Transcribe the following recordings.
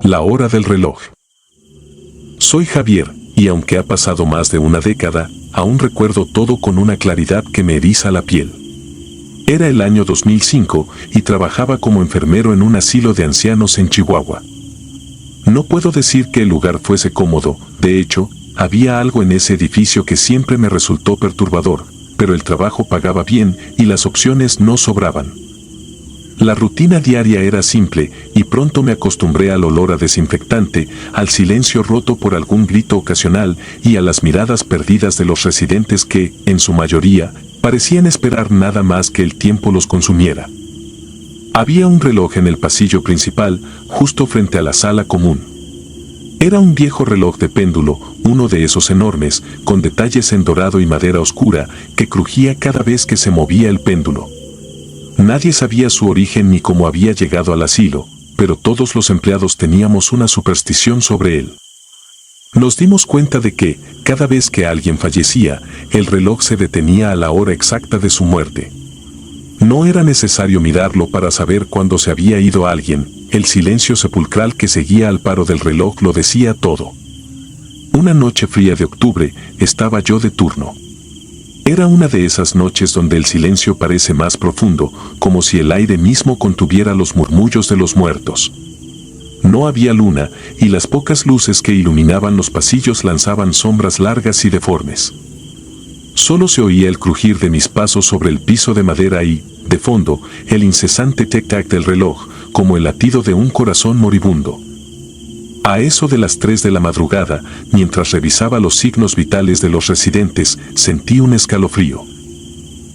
La hora del reloj. Soy Javier, y aunque ha pasado más de una década, aún recuerdo todo con una claridad que me eriza la piel. Era el año 2005 y trabajaba como enfermero en un asilo de ancianos en Chihuahua. No puedo decir que el lugar fuese cómodo, de hecho, había algo en ese edificio que siempre me resultó perturbador, pero el trabajo pagaba bien y las opciones no sobraban. La rutina diaria era simple y pronto me acostumbré al olor a desinfectante, al silencio roto por algún grito ocasional y a las miradas perdidas de los residentes que, en su mayoría, parecían esperar nada más que el tiempo los consumiera. Había un reloj en el pasillo principal, justo frente a la sala común. Era un viejo reloj de péndulo, uno de esos enormes, con detalles en dorado y madera oscura, que crujía cada vez que se movía el péndulo. Nadie sabía su origen ni cómo había llegado al asilo, pero todos los empleados teníamos una superstición sobre él. Nos dimos cuenta de que, cada vez que alguien fallecía, el reloj se detenía a la hora exacta de su muerte. No era necesario mirarlo para saber cuándo se había ido alguien, el silencio sepulcral que seguía al paro del reloj lo decía todo. Una noche fría de octubre, estaba yo de turno. Era una de esas noches donde el silencio parece más profundo, como si el aire mismo contuviera los murmullos de los muertos. No había luna, y las pocas luces que iluminaban los pasillos lanzaban sombras largas y deformes. Solo se oía el crujir de mis pasos sobre el piso de madera y, de fondo, el incesante tic-tac del reloj, como el latido de un corazón moribundo. A eso de las 3 de la madrugada, mientras revisaba los signos vitales de los residentes, sentí un escalofrío.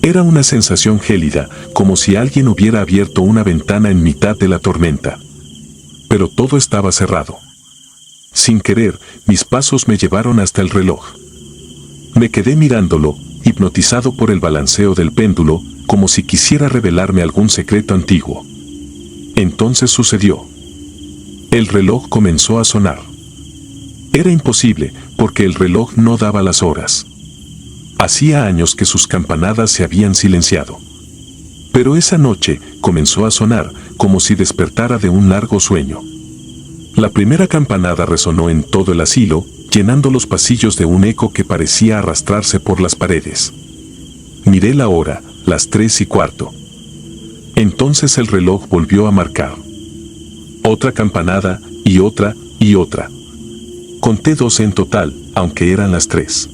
Era una sensación gélida, como si alguien hubiera abierto una ventana en mitad de la tormenta. Pero todo estaba cerrado. Sin querer, mis pasos me llevaron hasta el reloj. Me quedé mirándolo, hipnotizado por el balanceo del péndulo, como si quisiera revelarme algún secreto antiguo. Entonces sucedió. El reloj comenzó a sonar. Era imposible, porque el reloj no daba las horas. Hacía años que sus campanadas se habían silenciado. Pero esa noche comenzó a sonar, como si despertara de un largo sueño. La primera campanada resonó en todo el asilo, llenando los pasillos de un eco que parecía arrastrarse por las paredes. Miré la hora, las 3:15. Entonces el reloj volvió a marcar. Otra campanada, y otra, y otra. Conté 2 en total, aunque eran las 3.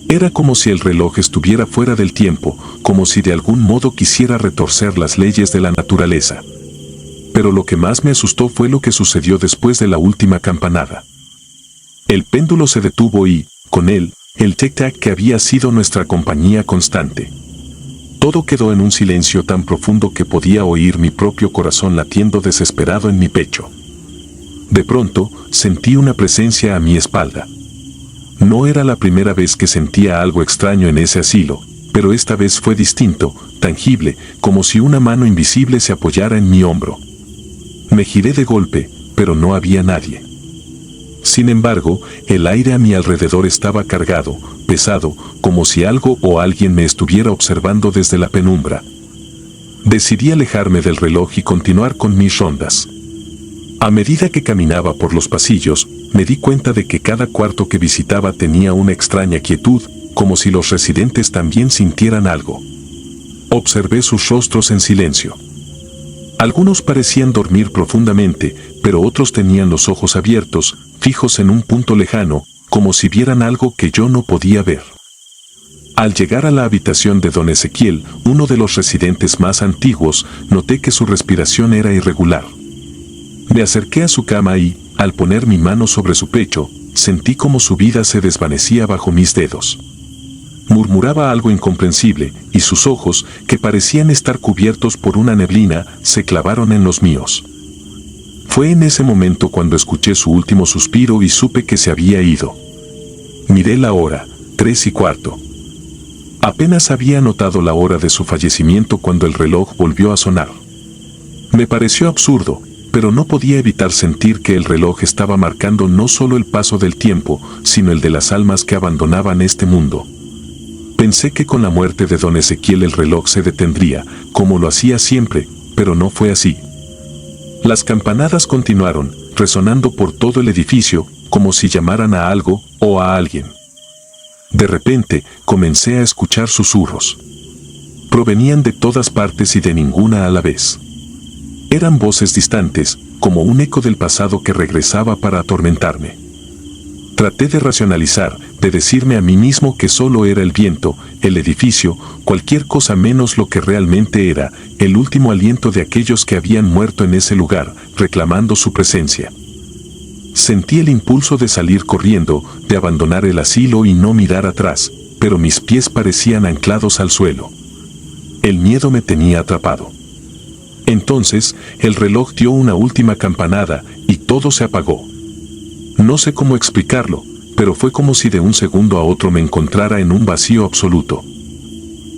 Era como si el reloj estuviera fuera del tiempo, como si de algún modo quisiera retorcer las leyes de la naturaleza. Pero lo que más me asustó fue lo que sucedió después de la última campanada. El péndulo se detuvo y, con él, el tic-tac que había sido nuestra compañía constante. Todo quedó en un silencio tan profundo que podía oír mi propio corazón latiendo desesperado en mi pecho. De pronto, sentí una presencia a mi espalda. No era la primera vez que sentía algo extraño en ese asilo, pero esta vez fue distinto, tangible, como si una mano invisible se apoyara en mi hombro. Me giré de golpe, pero no había nadie. Sin embargo, el aire a mi alrededor estaba cargado, pesado, como si algo o alguien me estuviera observando desde la penumbra. Decidí alejarme del reloj y continuar con mis rondas. A medida que caminaba por los pasillos, me di cuenta de que cada cuarto que visitaba tenía una extraña quietud, como si los residentes también sintieran algo. Observé sus rostros en silencio. Algunos parecían dormir profundamente, pero otros tenían los ojos abiertos, fijos en un punto lejano, como si vieran algo que yo no podía ver. Al llegar a la habitación de don Ezequiel, uno de los residentes más antiguos, noté que su respiración era irregular. Me acerqué a su cama y, al poner mi mano sobre su pecho, sentí como su vida se desvanecía bajo mis dedos. Murmuraba algo incomprensible, y sus ojos, que parecían estar cubiertos por una neblina, se clavaron en los míos. Fue en ese momento cuando escuché su último suspiro y supe que se había ido. Miré la hora, 3:15. Apenas había notado la hora de su fallecimiento cuando el reloj volvió a sonar. Me pareció absurdo, pero no podía evitar sentir que el reloj estaba marcando no solo el paso del tiempo, sino el de las almas que abandonaban este mundo. Pensé que con la muerte de don Ezequiel el reloj se detendría, como lo hacía siempre, pero no fue así. Las campanadas continuaron, resonando por todo el edificio, como si llamaran a algo o a alguien. De repente, comencé a escuchar susurros. Provenían de todas partes y de ninguna a la vez. Eran voces distantes, como un eco del pasado que regresaba para atormentarme. Traté de racionalizar, de decirme a mí mismo que solo era el viento, el edificio, cualquier cosa menos lo que realmente era, el último aliento de aquellos que habían muerto en ese lugar, reclamando su presencia. Sentí el impulso de salir corriendo, de abandonar el asilo y no mirar atrás, pero mis pies parecían anclados al suelo. El miedo me tenía atrapado. Entonces, el reloj dio una última campanada y todo se apagó. No sé cómo explicarlo, pero fue como si de un segundo a otro me encontrara en un vacío absoluto.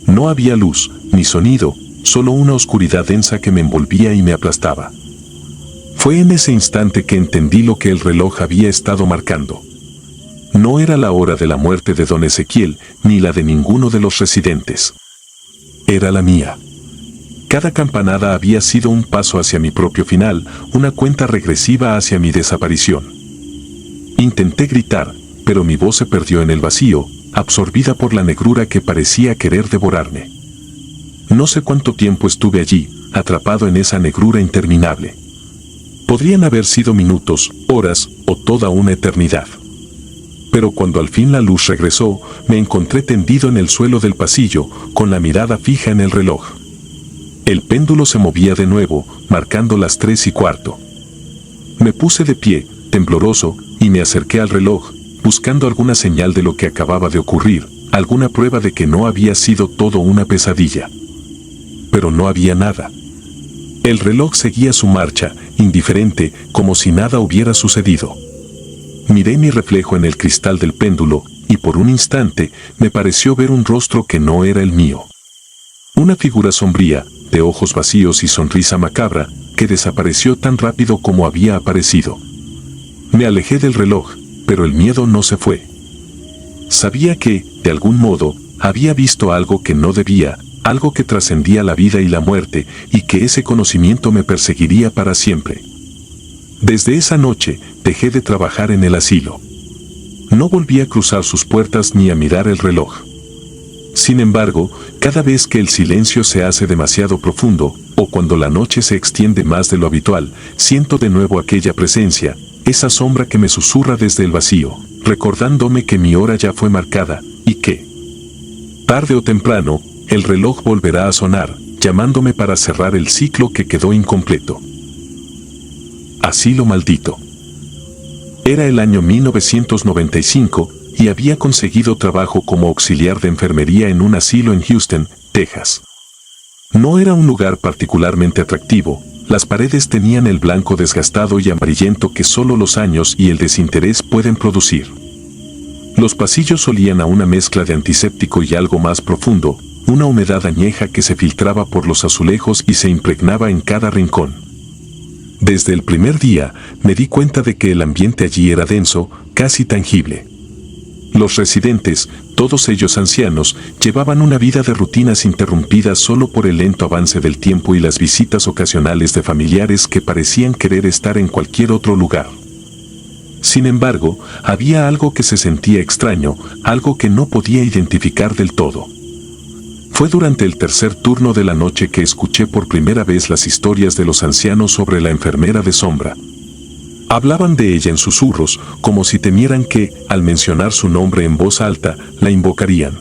No había luz, ni sonido, solo una oscuridad densa que me envolvía y me aplastaba. Fue en ese instante que entendí lo que el reloj había estado marcando. No era la hora de la muerte de don Ezequiel, ni la de ninguno de los residentes. Era la mía. Cada campanada había sido un paso hacia mi propio final, una cuenta regresiva hacia mi desaparición. Intenté gritar, pero mi voz se perdió en el vacío, absorbida por la negrura que parecía querer devorarme. No sé cuánto tiempo estuve allí, atrapado en esa negrura interminable. Podrían haber sido minutos, horas o toda una eternidad. Pero cuando al fin la luz regresó, me encontré tendido en el suelo del pasillo, con la mirada fija en el reloj. El péndulo se movía de nuevo, marcando las 3:15. Me puse de pie, tembloroso, y me acerqué al reloj, buscando alguna señal de lo que acababa de ocurrir, alguna prueba de que no había sido todo una pesadilla. Pero no había nada. El reloj seguía su marcha, indiferente, como si nada hubiera sucedido. Miré mi reflejo en el cristal del péndulo, y por un instante me pareció ver un rostro que no era el mío. Una figura sombría, de ojos vacíos y sonrisa macabra, que desapareció tan rápido como había aparecido. Me alejé del reloj, pero el miedo no se fue. Sabía que, de algún modo, había visto algo que no debía, algo que trascendía la vida y la muerte, y que ese conocimiento me perseguiría para siempre. Desde esa noche, dejé de trabajar en el asilo. No volví a cruzar sus puertas ni a mirar el reloj. Sin embargo, cada vez que el silencio se hace demasiado profundo, o cuando la noche se extiende más de lo habitual, siento de nuevo aquella presencia, esa sombra que me susurra desde el vacío, recordándome que mi hora ya fue marcada, y que, tarde o temprano, el reloj volverá a sonar, llamándome para cerrar el ciclo que quedó incompleto. Asilo maldito. Era el año 1995 y había conseguido trabajo como auxiliar de enfermería en un asilo en Houston, Texas. No era un lugar particularmente atractivo, las paredes tenían el blanco desgastado y amarillento que solo los años y el desinterés pueden producir. Los pasillos olían a una mezcla de antiséptico y algo más profundo, una humedad añeja que se filtraba por los azulejos y se impregnaba en cada rincón. Desde el primer día, me di cuenta de que el ambiente allí era denso, casi tangible. Los residentes, todos ellos ancianos, llevaban una vida de rutinas interrumpidas solo por el lento avance del tiempo y las visitas ocasionales de familiares que parecían querer estar en cualquier otro lugar. Sin embargo, había algo que se sentía extraño, algo que no podía identificar del todo. Fue durante el tercer turno de la noche que escuché por primera vez las historias de los ancianos sobre la enfermera de sombra. Hablaban de ella en susurros, como si temieran que, al mencionar su nombre en voz alta, la invocarían.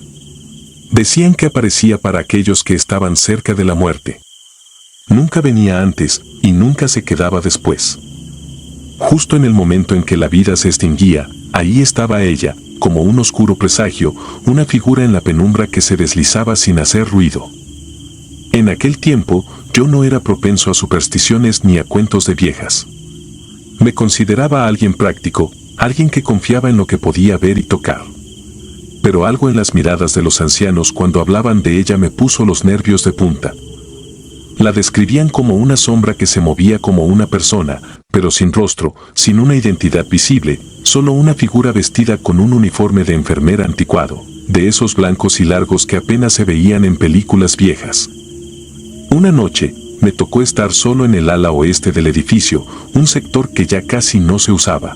Decían que aparecía para aquellos que estaban cerca de la muerte. Nunca venía antes, y nunca se quedaba después. Justo en el momento en que la vida se extinguía, ahí estaba ella, como un oscuro presagio, una figura en la penumbra que se deslizaba sin hacer ruido. En aquel tiempo, yo no era propenso a supersticiones ni a cuentos de viejas. Me consideraba alguien práctico, alguien que confiaba en lo que podía ver y tocar. Pero algo en las miradas de los ancianos cuando hablaban de ella me puso los nervios de punta. La describían como una sombra que se movía como una persona, pero sin rostro, sin una identidad visible, solo una figura vestida con un uniforme de enfermera anticuado, de esos blancos y largos que apenas se veían en películas viejas. Una noche, me tocó estar solo en el ala oeste del edificio, un sector que ya casi no se usaba.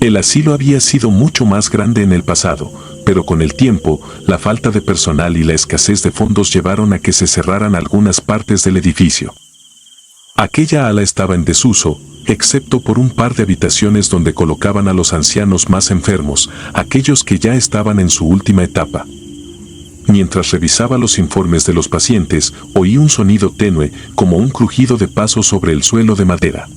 El asilo había sido mucho más grande en el pasado, pero con el tiempo, la falta de personal y la escasez de fondos llevaron a que se cerraran algunas partes del edificio. Aquella ala estaba en desuso, excepto por un par de habitaciones donde colocaban a los ancianos más enfermos, aquellos que ya estaban en su última etapa. Mientras revisaba los informes de los pacientes, oí un sonido tenue, como un crujido de pasos sobre el suelo de madera.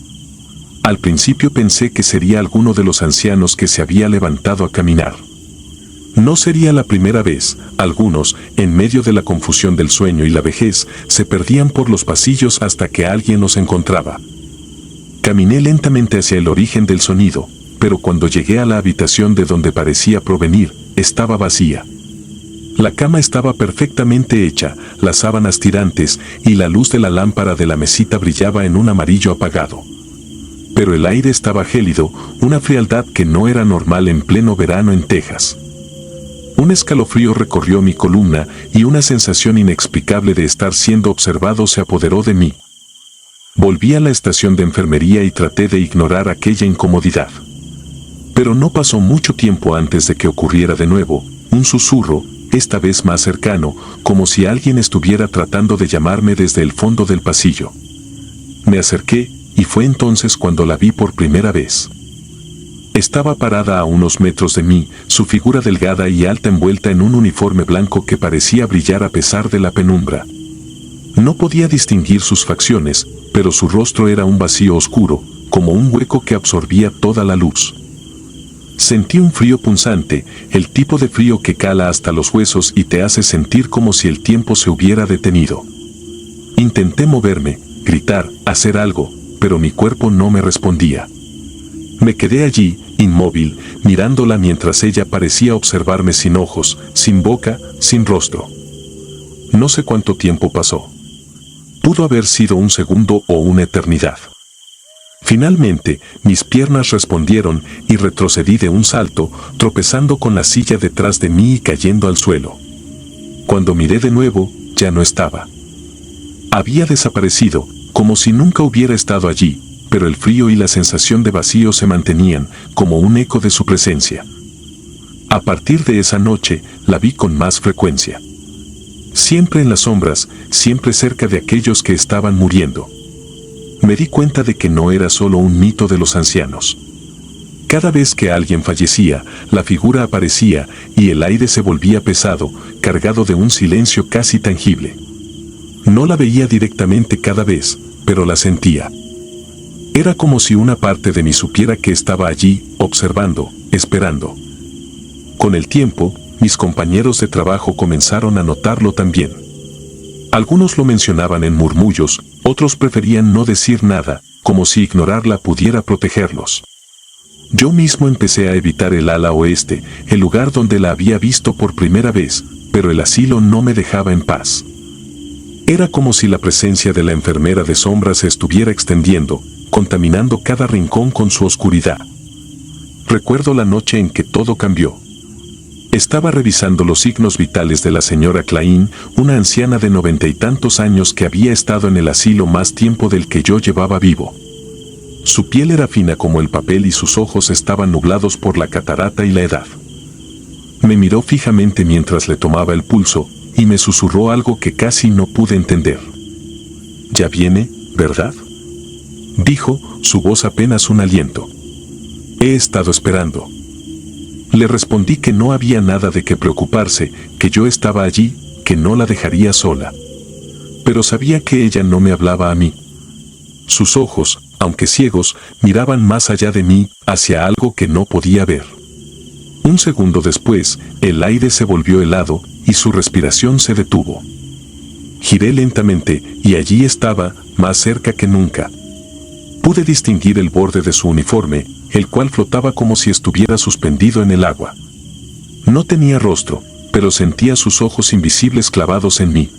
Al principio pensé que sería alguno de los ancianos que se había levantado a caminar. No sería la primera vez. Algunos, en medio de la confusión del sueño y la vejez, se perdían por los pasillos hasta que alguien los encontraba. Caminé lentamente hacia el origen del sonido, pero cuando llegué a la habitación de donde parecía provenir, estaba vacía. La cama estaba perfectamente hecha, las sábanas tirantes y la luz de la lámpara de la mesita brillaba en un amarillo apagado. Pero el aire estaba gélido, una frialdad que no era normal en pleno verano en Texas. Un escalofrío recorrió mi columna y una sensación inexplicable de estar siendo observado se apoderó de mí. Volví a la estación de enfermería y traté de ignorar aquella incomodidad. Pero no pasó mucho tiempo antes de que ocurriera de nuevo, un susurro, esta vez más cercano, como si alguien estuviera tratando de llamarme desde el fondo del pasillo. Me acerqué, y fue entonces cuando la vi por primera vez. Estaba parada a unos metros de mí, su figura delgada y alta envuelta en un uniforme blanco que parecía brillar a pesar de la penumbra. No podía distinguir sus facciones, pero su rostro era un vacío oscuro, como un hueco que absorbía toda la luz. Sentí un frío punzante, el tipo de frío que cala hasta los huesos y te hace sentir como si el tiempo se hubiera detenido. Intenté moverme, gritar, hacer algo, pero mi cuerpo no me respondía. Me quedé allí, inmóvil, mirándola mientras ella parecía observarme sin ojos, sin boca, sin rostro. No sé cuánto tiempo pasó. Pudo haber sido un segundo o una eternidad. Finalmente, mis piernas respondieron y retrocedí de un salto, tropezando con la silla detrás de mí y cayendo al suelo. Cuando miré de nuevo, ya no estaba. Había desaparecido, como si nunca hubiera estado allí, pero el frío y la sensación de vacío se mantenían, como un eco de su presencia. A partir de esa noche, la vi con más frecuencia. Siempre en las sombras, siempre cerca de aquellos que estaban muriendo. Me di cuenta de que no era solo un mito de los ancianos. Cada vez que alguien fallecía, la figura aparecía y el aire se volvía pesado, cargado de un silencio casi tangible. No la veía directamente cada vez, pero la sentía. Era como si una parte de mí supiera que estaba allí, observando, esperando. Con el tiempo, mis compañeros de trabajo comenzaron a notarlo también. Algunos lo mencionaban en murmullos, otros preferían no decir nada, como si ignorarla pudiera protegerlos. Yo mismo empecé a evitar el ala oeste, el lugar donde la había visto por primera vez, pero el asilo no me dejaba en paz. Era como si la presencia de la enfermera de sombras se estuviera extendiendo, contaminando cada rincón con su oscuridad. Recuerdo la noche en que todo cambió. Estaba revisando los signos vitales de la señora Klein, una anciana de 90 y tantos años que había estado en el asilo más tiempo del que yo llevaba vivo. Su piel era fina como el papel y sus ojos estaban nublados por la catarata y la edad. Me miró fijamente mientras le tomaba el pulso, y me susurró algo que casi no pude entender. «Ya viene, ¿verdad?», dijo, su voz apenas un aliento. «He estado esperando». Le respondí que no había nada de qué preocuparse, que yo estaba allí, que no la dejaría sola. Pero sabía que ella no me hablaba a mí. Sus ojos, aunque ciegos, miraban más allá de mí, hacia algo que no podía ver. Un segundo después, el aire se volvió helado, y su respiración se detuvo. Giré lentamente, y allí estaba, más cerca que nunca. Pude distinguir el borde de su uniforme, el cual flotaba como si estuviera suspendido en el agua. No tenía rostro, pero sentía sus ojos invisibles clavados en mí.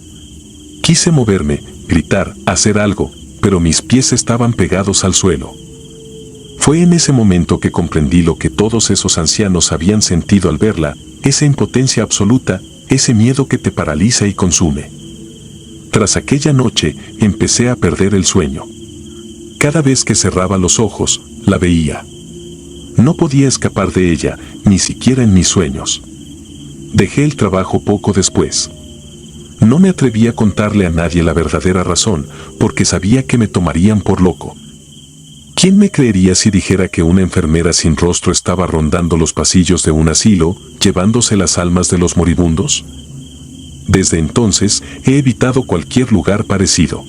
Quise moverme, gritar, hacer algo, pero mis pies estaban pegados al suelo. Fue en ese momento que comprendí lo que todos esos ancianos habían sentido al verla, esa impotencia absoluta, ese miedo que te paraliza y consume. Tras aquella noche, empecé a perder el sueño. Cada vez que cerraba los ojos, la veía. No podía escapar de ella, ni siquiera en mis sueños. Dejé el trabajo poco después. No me atreví a contarle a nadie la verdadera razón, porque sabía que me tomarían por loco. ¿Quién me creería si dijera que una enfermera sin rostro estaba rondando los pasillos de un asilo, llevándose las almas de los moribundos? Desde entonces, he evitado cualquier lugar parecido.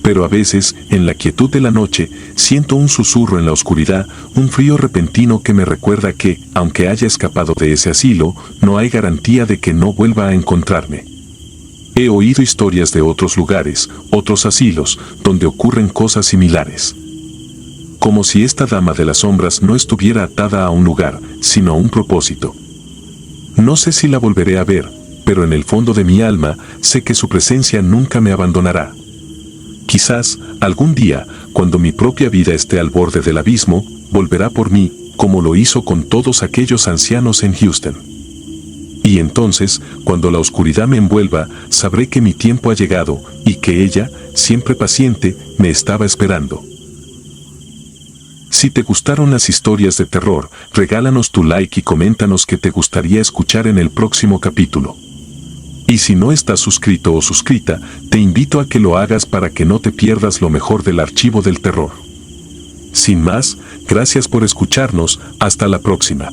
Pero a veces, en la quietud de la noche, siento un susurro en la oscuridad, un frío repentino que me recuerda que, aunque haya escapado de ese asilo, no hay garantía de que no vuelva a encontrarme. He oído historias de otros lugares, otros asilos, donde ocurren cosas similares. Como si esta dama de las sombras no estuviera atada a un lugar, sino a un propósito. No sé si la volveré a ver, pero en el fondo de mi alma sé que su presencia nunca me abandonará. Quizás, algún día, cuando mi propia vida esté al borde del abismo, volverá por mí, como lo hizo con todos aquellos ancianos en Houston. Y entonces, cuando la oscuridad me envuelva, sabré que mi tiempo ha llegado, y que ella, siempre paciente, me estaba esperando. Si te gustaron las historias de terror, regálanos tu like y coméntanos qué te gustaría escuchar en el próximo capítulo. Y si no estás suscrito o suscrita, te invito a que lo hagas para que no te pierdas lo mejor del archivo del terror. Sin más, gracias por escucharnos, hasta la próxima.